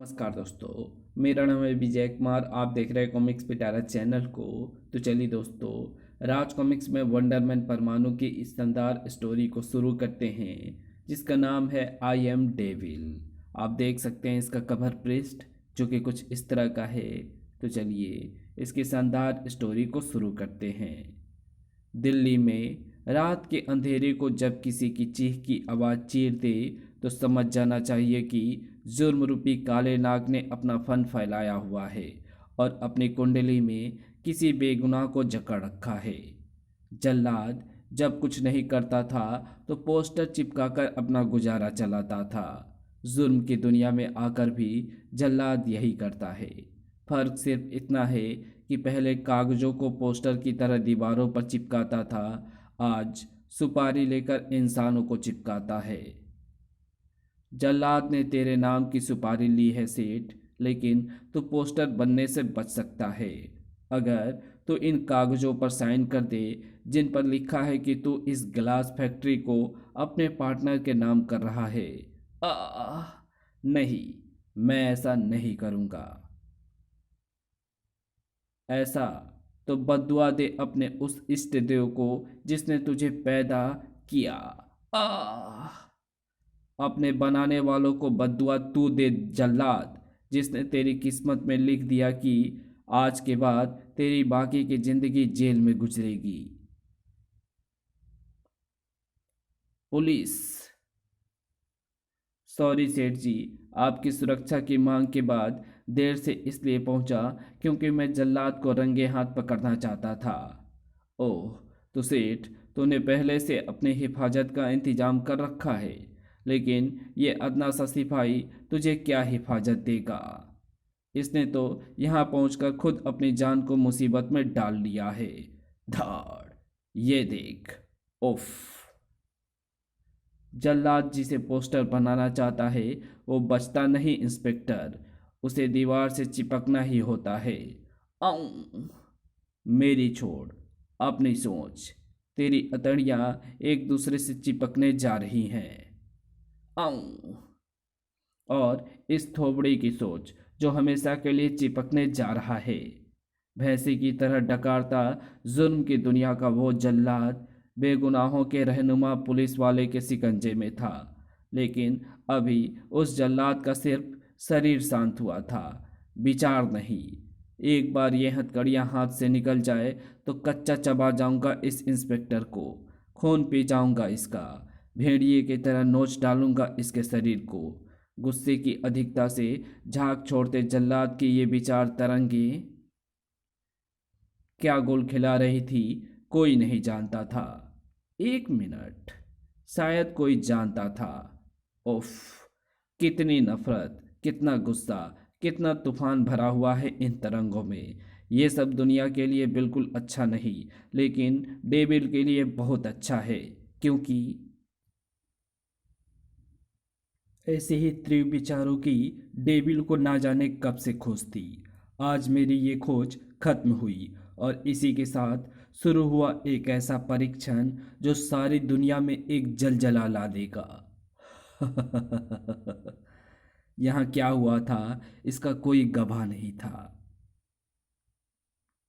नमस्कार दोस्तों। मेरा नाम है विजय कुमार। आप देख रहे हैं कॉमिक्स पिटारा चैनल को। तो चलिए दोस्तों, राज कॉमिक्स में वंडरमैन परमाणु की इस शानदार स्टोरी को शुरू करते हैं, जिसका नाम है आई एम डेविल। आप देख सकते हैं इसका कवर पृष्ठ, जो कि कुछ इस तरह का है। तो चलिए इसकी शानदार स्टोरी को शुरू करते हैं। दिल्ली में रात के अंधेरे को जब किसी की चीख की आवाज़ चीर दे, तो समझ जाना चाहिए कि जुर्म रूपी काले नाग ने अपना फन फैलाया हुआ है और अपनी कुंडली में किसी बेगुनाह को जकड़ रखा है। जल्लाद जब कुछ नहीं करता था तो पोस्टर चिपकाकर अपना गुजारा चलाता था। जुर्म की दुनिया में आकर भी जल्लाद यही करता है। फर्क सिर्फ इतना है कि पहले कागजों को पोस्टर की तरह दीवारों पर चिपकाता था, आज सुपारी लेकर इंसानों को चिपकाता है। जल्लाद ने तेरे नाम की सुपारी ली है सेठ, लेकिन तू पोस्टर बनने से बच सकता है अगर तू इन कागजों पर साइन कर दे जिन पर लिखा है कि तू इस ग्लास फैक्ट्री को अपने पार्टनर के नाम कर रहा है। आह, नहीं, मैं ऐसा नहीं करूँगा। ऐसा तो बद्दुआ दे अपने उस इष्ट देव को जिसने तुझे पैदा किया। आह, अपने बनाने वालों को बद्दुआ तू दे जल्लाद, जिसने तेरी किस्मत में लिख दिया कि आज के बाद तेरी बाकी की जिंदगी जेल में गुजरेगी। पुलिस। सॉरी सेठ जी, आपकी सुरक्षा की मांग के बाद देर से इसलिए पहुंचा क्योंकि मैं जल्लाद को रंगे हाथ पकड़ना चाहता था। ओह, तो सेठ, तूने पहले से अपनी हिफाजत का इंतजाम कर रखा है, लेकिन ये अदना सा सिपाही तुझे क्या हिफाजत देगा। इसने तो यहाँ पहुंचकर खुद अपनी जान को मुसीबत में डाल लिया है। धाड़, ये देख। उफ। जल्लाद जिसे पोस्टर बनाना चाहता है वो बचता नहीं इंस्पेक्टर, उसे दीवार से चिपकना ही होता है। आऊं। मेरी छोड़, अपनी सोच। तेरी अतड़ियाँ एक दूसरे से चिपकने जा रही हैं। आऊं। और इस थोबड़ी की सोच जो हमेशा के लिए चिपकने जा रहा है। भैंसी की तरह डकारता जुल्म की दुनिया का वो जल्लाद बेगुनाहों के रहनुमा पुलिस वाले के शिकंजे में था, लेकिन अभी उस जल्लाद का सिर्फ शरीर शांत हुआ था, विचार नहीं। एक बार ये हथकड़ियाँ हाथ से निकल जाए तो कच्चा चबा जाऊंगा इस इंस्पेक्टर को, खून पी जाऊंगा इसका, भेड़िए की तरह नोच डालूंगा इसके शरीर को। गुस्से की अधिकता से झाग छोड़ते जल्लाद की ये विचार तरंगे क्या गोल खिला रही थी, कोई नहीं जानता था। एक मिनट, शायद कोई जानता था। उफ, कितनी नफरत, कितना गुस्सा, कितना तूफान भरा हुआ है इन तरंगों में। ये सब दुनिया के लिए बिल्कुल अच्छा नहीं, लेकिन डेविल के लिए बहुत अच्छा है, क्योंकि ऐसे ही तीव्र विचारों की डेविल को ना जाने कब से खोज थी। आज मेरी ये खोज खत्म हुई और इसी के साथ शुरू हुआ एक ऐसा परीक्षण जो सारी दुनिया में एक जलजला ला देगा। यहाँ क्या हुआ था इसका कोई गवाह नहीं था,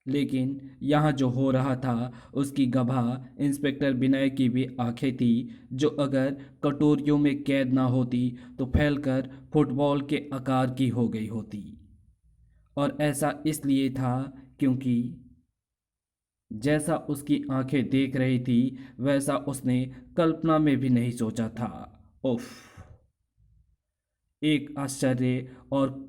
लेकिन यहाँ जो हो रहा था उसकी गवाह इंस्पेक्टर विनय की भी आंखें थी, जो अगर कटोरियों में कैद ना होती तो फैलकर फुटबॉल के आकार की हो गई होती। और ऐसा इसलिए था क्योंकि जैसा उसकी आंखें देख रही थी वैसा उसने कल्पना में भी नहीं सोचा था। उफ। एक आश्चर्य और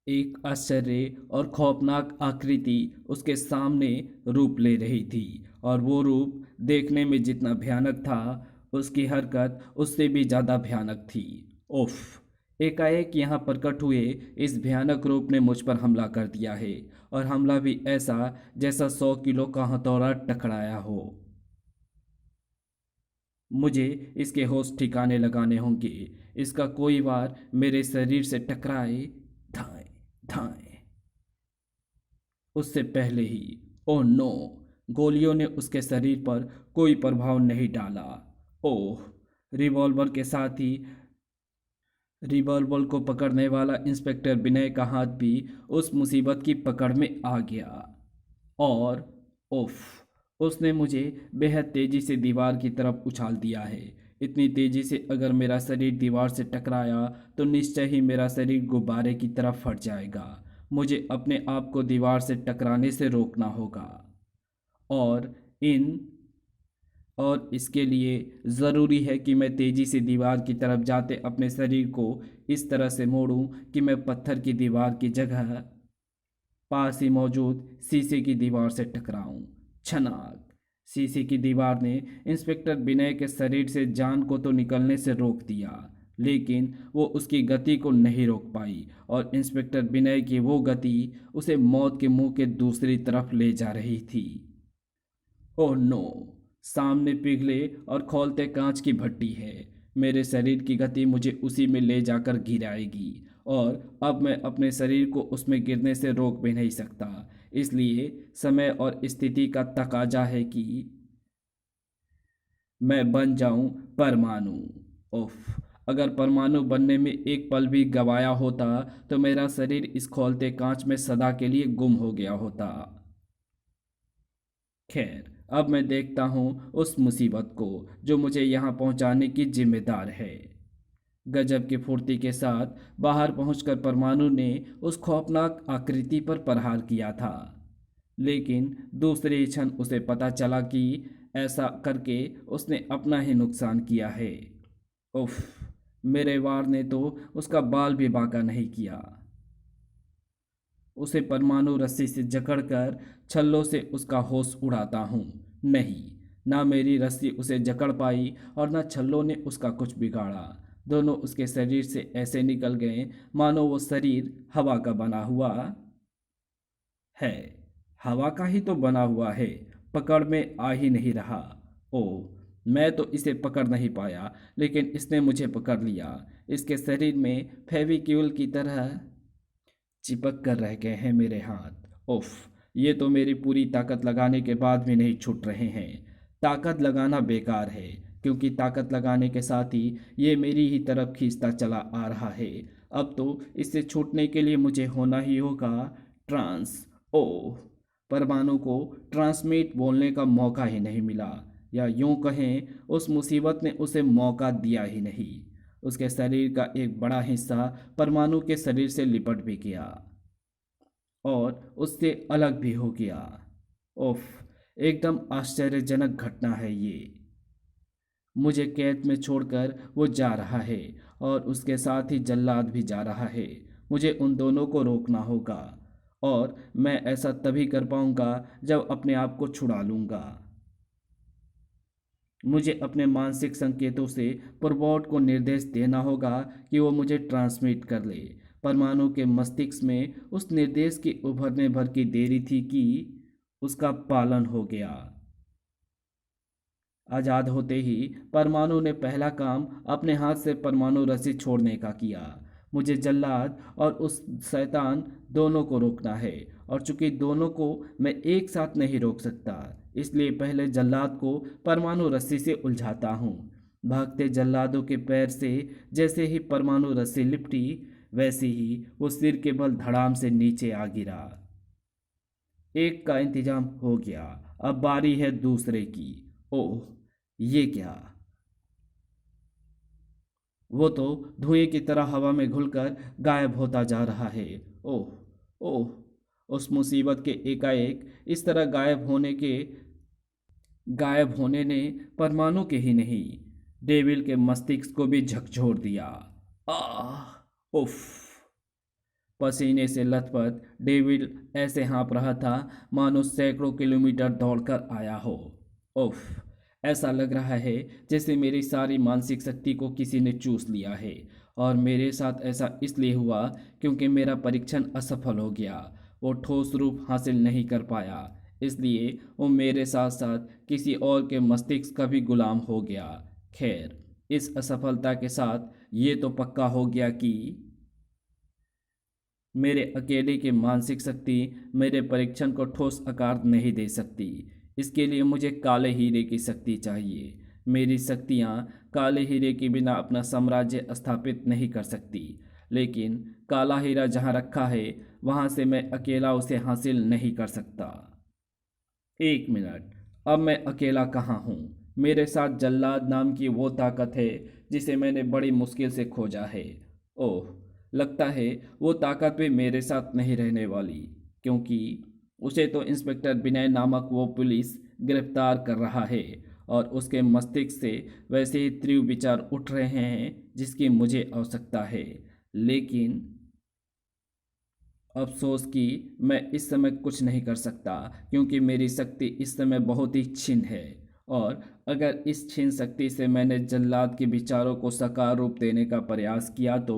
एक आश्चर्य और खौफनाक आकृति उसके सामने रूप ले रही थी, और वो रूप देखने में जितना भयानक था उसकी हरकत उससे भी ज़्यादा भयानक थी। उफ। एकाएक यहाँ प्रकट हुए इस भयानक रूप ने मुझ पर हमला कर दिया है, और हमला भी ऐसा जैसा 100 किलो का हथौड़ा टकराया हो। मुझे इसके होश ठिकाने लगाने होंगे। इसका कोई वार मेरे शरीर से टकराए, धाए धाए, उससे पहले ही। ओह नो, गोलियों ने उसके शरीर पर कोई प्रभाव नहीं डाला। ओह, रिवॉल्वर के साथ ही रिवॉल्वर को पकड़ने वाला इंस्पेक्टर विनय का हाथ भी उस मुसीबत की पकड़ में आ गया और उफ, उसने मुझे बेहद तेजी से दीवार की तरफ उछाल दिया है। इतनी तेजी से अगर मेरा शरीर दीवार से टकराया तो निश्चय ही मेरा शरीर गुब्बारे की तरफ फट जाएगा। मुझे अपने आप को दीवार से टकराने से रोकना होगा और इन और इसके लिए ज़रूरी है कि मैं तेज़ी से दीवार की तरफ जाते अपने शरीर को इस तरह से मोड़ूं कि मैं पत्थर की दीवार की जगह पास ही मौजूद शीशे की दीवार से टकराऊं। छनाक! शीशे की दीवार ने इंस्पेक्टर विनय के शरीर से जान को तो निकलने से रोक दिया, लेकिन वो उसकी गति को नहीं रोक पाई और इंस्पेक्टर विनय की वो गति उसे मौत के मुंह के दूसरी तरफ ले जा रही थी। Oh no! सामने पिघले और खौलते कांच की भट्टी है। मेरे शरीर की गति मुझे उसी में ले जाकर गिराएगी और अब मैं अपने शरीर को उसमें गिरने से रोक भी नहीं सकता। इसलिए समय और स्थिति का तकाजा है कि मैं बन जाऊं परमाणु। उफ! अगर परमाणु बनने में एक पल भी गवाया होता तो मेरा शरीर इस खौलते कांच में सदा के लिए गुम हो गया होता। खैर, अब मैं देखता हूँ उस मुसीबत को जो मुझे यहाँ पहुँचाने की जिम्मेदार है। गजब की फुर्ती के साथ बाहर पहुंचकर परमाणु ने उस खौफनाक आकृति पर प्रहार किया था, लेकिन दूसरे ही क्षण उसे पता चला कि ऐसा करके उसने अपना ही नुकसान किया है। उफ! मेरे वार ने तो उसका बाल भी बांका नहीं किया। उसे परमाणु रस्सी से जकड़कर छल्लों से उसका होश उड़ाता हूँ। नहीं, ना मेरी रस्सी उसे जकड़ पाई और ना छल्लों ने उसका कुछ बिगाड़ा। दोनों उसके शरीर से ऐसे निकल गए मानो वो शरीर हवा का बना हुआ है। हवा का ही तो बना हुआ है, पकड़ में आ ही नहीं रहा। ओह! मैं तो इसे पकड़ नहीं पाया, लेकिन इसने मुझे पकड़ लिया। इसके शरीर में फेविक्यूल की तरह चिपक कर रह गए हैं मेरे हाथ। उफ! ये तो मेरी पूरी ताकत लगाने के बाद भी नहीं छूट रहे हैं। ताकत लगाना बेकार है, क्योंकि ताकत लगाने के साथ ही ये मेरी ही तरफ खींचता चला आ रहा है। अब तो इससे छूटने के लिए मुझे होना ही होगा ट्रांस। ओह! परमाणु को ट्रांसमिट बोलने का मौका ही नहीं मिला, या यूं कहें उस मुसीबत ने उसे मौका दिया ही नहीं। उसके शरीर का एक बड़ा हिस्सा परमाणु के शरीर से लिपट भी गया और उससे अलग भी हो गया। उफ! एकदम आश्चर्यजनक घटना है ये। मुझे कैद में छोड़कर वो जा रहा है और उसके साथ ही जल्लाद भी जा रहा है। मुझे उन दोनों को रोकना होगा और मैं ऐसा तभी कर पाऊंगा जब अपने आप को छुड़ा लूंगा। मुझे अपने मानसिक संकेतों से प्रोबॉट को निर्देश देना होगा कि वो मुझे ट्रांसमिट कर ले। परमाणु के मस्तिष्क में उस निर्देश के उभरने भर की देरी थी कि उसका पालन हो गया। आज़ाद होते ही परमाणु ने पहला काम अपने हाथ से परमाणु रस्सी छोड़ने का किया। मुझे जल्लाद और उस शैतान दोनों को रोकना है, और चूंकि दोनों को मैं एक साथ नहीं रोक सकता, इसलिए पहले जल्लाद को परमाणु रस्सी से उलझाता हूँ। भागते जल्लादों के पैर से जैसे ही परमाणु रस्सी लिपटी, वैसे ही वो सिर के बल धड़ाम से नीचे आ गिरा। एक का इंतजाम हो गया, अब बारी है दूसरे की। ओह! ये क्या? वो तो धुएं की तरह हवा में घुलकर गायब होता जा रहा है। ओह! ओह! उस मुसीबत के एकाएक इस तरह गायब होने ने परमाणु के ही नहीं, डेविल के मस्तिष्क को भी झकझोर दिया। आह! उफ! पसीने से लथपथ डेविड ऐसे हाँप रहा था मानो सैकड़ों किलोमीटर दौड़कर आया हो। उफ! ऐसा लग रहा है जैसे मेरी सारी मानसिक शक्ति को किसी ने चूस लिया है, और मेरे साथ ऐसा इसलिए हुआ क्योंकि मेरा परीक्षण असफल हो गया। वो ठोस रूप हासिल नहीं कर पाया, इसलिए वो मेरे साथ साथ किसी और के मस्तिष्क का भी गुलाम हो गया। खैर, इस असफलता के साथ ये तो पक्का हो गया कि मेरे अकेले की मानसिक शक्ति मेरे परीक्षण को ठोस आकार नहीं दे सकती। इसके लिए मुझे काले हीरे की शक्ति चाहिए। मेरी शक्तियाँ काले हीरे के बिना अपना साम्राज्य स्थापित नहीं कर सकती, लेकिन काला हीरा जहाँ रखा है वहाँ से मैं अकेला उसे हासिल नहीं कर सकता। एक मिनट, अब मैं अकेला कहाँ हूँ? मेरे साथ जल्लाद नाम की वो ताकत है जिसे मैंने बड़ी मुश्किल से खोजा है। ओह, लगता है वो ताकत भी मेरे साथ नहीं रहने वाली, क्योंकि उसे तो इंस्पेक्टर विनय नामक वो पुलिस गिरफ्तार कर रहा है और उसके मस्तिष्क से वैसे ही तीव्र विचार उठ रहे हैं जिसकी मुझे आवश्यकता है। लेकिन अफसोस कि मैं इस समय कुछ नहीं कर सकता, क्योंकि मेरी शक्ति इस समय बहुत ही क्षीण है। और अगर इस क्षीण शक्ति से मैंने जल्लाद के विचारों को साकार रूप देने का प्रयास किया तो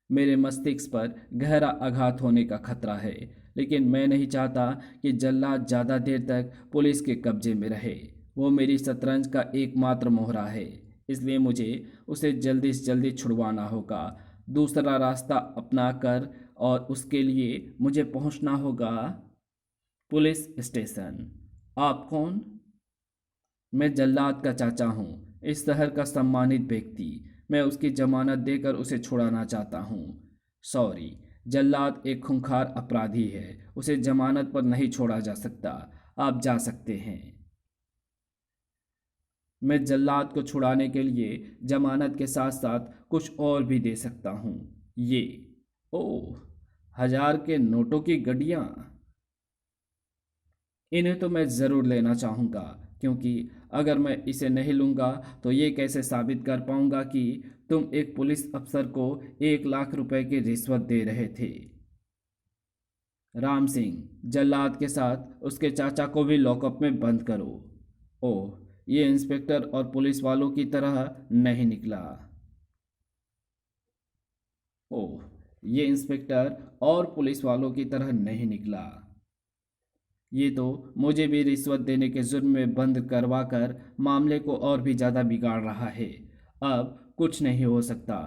मेरे मस्तिष्क पर गहरा आघात होने का खतरा है। लेकिन मैं नहीं चाहता कि जल्लाद ज़्यादा देर तक पुलिस के कब्जे में रहे। वो मेरी शतरंज का एकमात्र मोहरा है, इसलिए मुझे उसे जल्दी से जल्दी छुड़वाना होगा, दूसरा रास्ता अपनाकर। और उसके लिए मुझे पहुंचना होगा पुलिस स्टेशन। आप कौन? मैं जल्लाद का चाचा हूँ, इस शहर का सम्मानित व्यक्ति। मैं उसकी जमानत देकर उसे छुड़ाना चाहता हूँ। सॉरी, जल्लाद एक खूंखार अपराधी है, उसे जमानत पर नहीं छोड़ा जा सकता। आप जा सकते हैं। मैं जल्लाद को छुड़ाने के लिए जमानत के साथ साथ कुछ और भी दे सकता हूँ। ये, ओह, 1000 के नोटों की गड्डियाँ। इन्हें तो मैं ज़रूर लेना चाहूँगा, क्योंकि अगर मैं इसे नहीं लूँगा तो ये कैसे साबित कर पाऊँगा कि तुम एक पुलिस अफसर को 1 लाख रुपए की रिश्वत दे रहे थे। राम सिंह, जल्लाद के साथ उसके चाचा को भी लॉकअप में बंद करो। ओह, ये इंस्पेक्टर और पुलिस वालों की तरह नहीं निकला। ओह, ये इंस्पेक्टर और पुलिस वालों की तरह नहीं निकला। ये तो मुझे भी रिश्वत देने के जुर्म में बंद करवा कर मामले को और भी ज़्यादा बिगाड़ रहा है। अब कुछ नहीं हो सकता,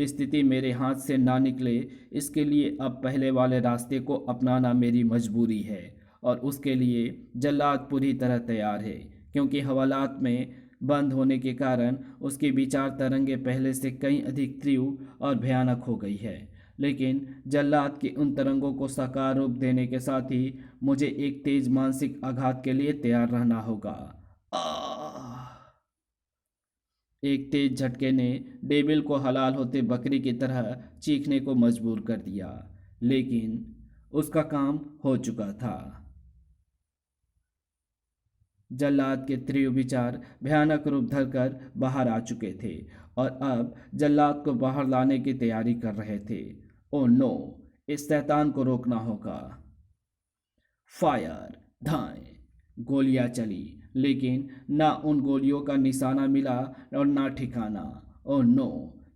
स्थिति मेरे हाथ से ना निकले, इसके लिए अब पहले वाले रास्ते को अपनाना मेरी मजबूरी है। और उसके लिए जल्लाद पूरी तरह तैयार है, क्योंकि हवालात में बंद होने के कारण उसकी विचार तरंगे पहले से कहीं अधिक तीव्र और भयानक हो गई है। लेकिन जल्लाद की उन तरंगों को साकार रूप देने के साथ ही मुझे एक तेज मानसिक आघात के लिए तैयार रहना होगा। आह! एक तेज झटके ने डेविल को हलाल होते बकरी की तरह चीखने को मजबूर कर दिया, लेकिन उसका काम हो चुका था। जल्लाद के तीव्र विचार भयानक रूप धरकर बाहर आ चुके थे और अब जल्लाद को बाहर लाने की तैयारी कर रहे थे। ओ नो, इस शैतान को रोकना होगा। फायर, धाएं, गोलियां चली, लेकिन ना उन गोलियों का निशाना मिला और ना ठिकाना। ओह नो,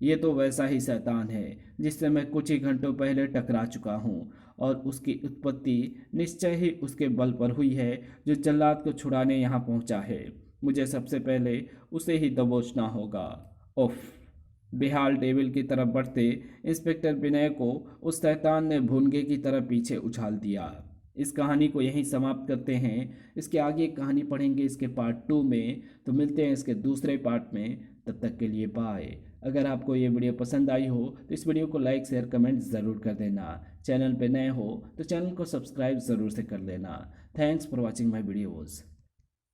ये तो वैसा ही शैतान है जिससे मैं कुछ ही घंटों पहले टकरा चुका हूँ, और उसकी उत्पत्ति निश्चय ही उसके बल पर हुई है जो जल्लाद को छुड़ाने यहाँ पहुँचा है। मुझे सबसे पहले उसे ही दबोचना होगा। उफ! बेहाल टेबल की तरफ बढ़ते इंस्पेक्टर विनय को उस शैतान ने भूनगे की तरह पीछे उछाल दिया। इस कहानी को यहीं समाप्त करते हैं। इसके आगे कहानी पढ़ेंगे इसके पार्ट 2 में, तो मिलते हैं इसके दूसरे पार्ट में। तब तक के लिए बाय। अगर आपको ये वीडियो पसंद आई हो तो इस वीडियो को लाइक शेयर कमेंट ज़रूर कर देना। चैनल पे नए हो तो चैनल को सब्सक्राइब ज़रूर से कर लेना। Thanks for watching my videos.